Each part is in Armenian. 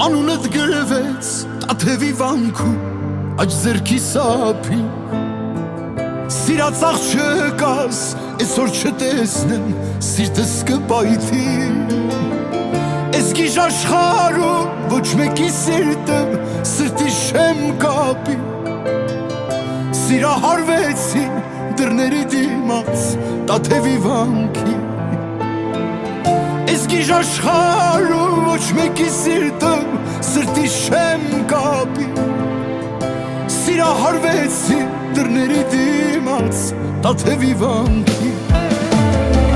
Անունդ գրվեց տաթևի վանքում աջ ձեռքի սափին Սիրած աղջկաս այսօր չտեսնեմ սիրտս կպայթի Ես գիժ աշխարհում ոչ մեկի սիրտը սրտի շեմ կապի Սիրահարվեցին դռների դիմաց տաթևի վանքի Ես գիժ աշխարհում ոչ մեկի սիրտը սրտի շեմ կապի Սիրահարվեցին դռների դիմաց տաթևի վանքի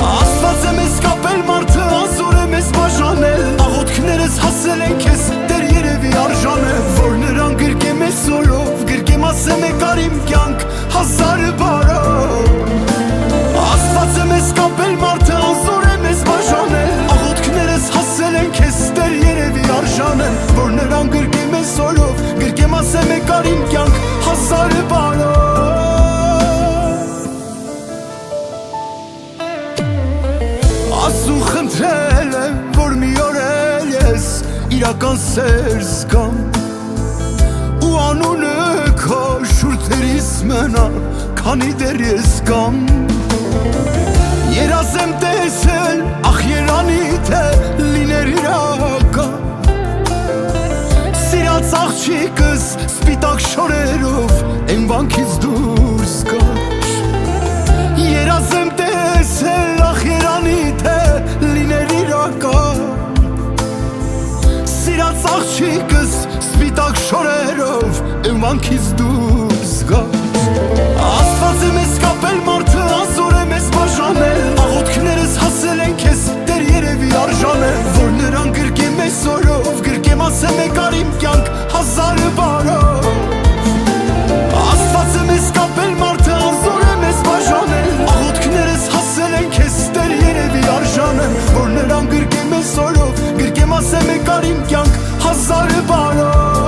Աստված է մեզ կապել մարդը ազոր է մեզ բաժանել Աղոթքներս հասել են քեզ դեռ երևի արժանել Որ նրան գրկեմ ես օրով գրկեմ ասեմ եկար իմ կյանք հազար բարով Աստված է մեզ կապել մարդը ազոր է մեզ բաժանել Աղոթքներս հասել են քեզ դեռ երևի արժանել Որ նրան գրկեմ ես օրով գրկեմ ասեմ եկար իմ կյանք հազար բարով Աստուն խնդրել եմ, որ մի օր էլ ես իրական սեր զգամ Ու անունը քո շուրթերիս մնա, քանի դեռ ես կամ Երազ եմ տեսել, ախ երանի թե լիներ իրական Սիրած աղջիկս սպիտակ շորերով են վանքից դուրս գար Երազ եմ տեսել, ախ երանի թե լիներ իրական Սիրած աղջիկս սպիտակ շորերով են վանքից դուրս գար Աստված է մեզ կապել մարդը ազոր է մեզ բաժանել Աղոթքներս հասել են քեզ դեռ երևի արժանել Որ նրան գրկեմ ես օրով գրկեմ ասեմ եկար իմ կյանք հազար բարով Աստված է մեզ կապել մարդը ազոր է մեզ բաժանել Աղոթքներս հասել են քեզ դեռ երևի արժանել Որ նրան գրկեմ ես օրով գրկեմ ասեմ եկար իմ կյանք հազար բարով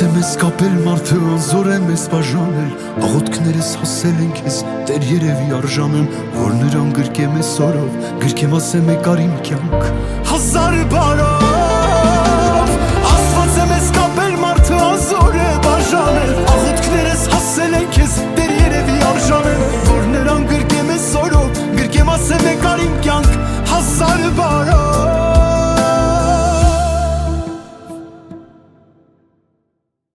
Մեզ կապել մարդը անզոր է մեզ բաժանել Աղոթքներս հասել են քեզ դեռ երևի արժանեմ Որ նրան գրկեմ ես օրով գրկեմ ասեմ եկար իմ կյանք հազար բարով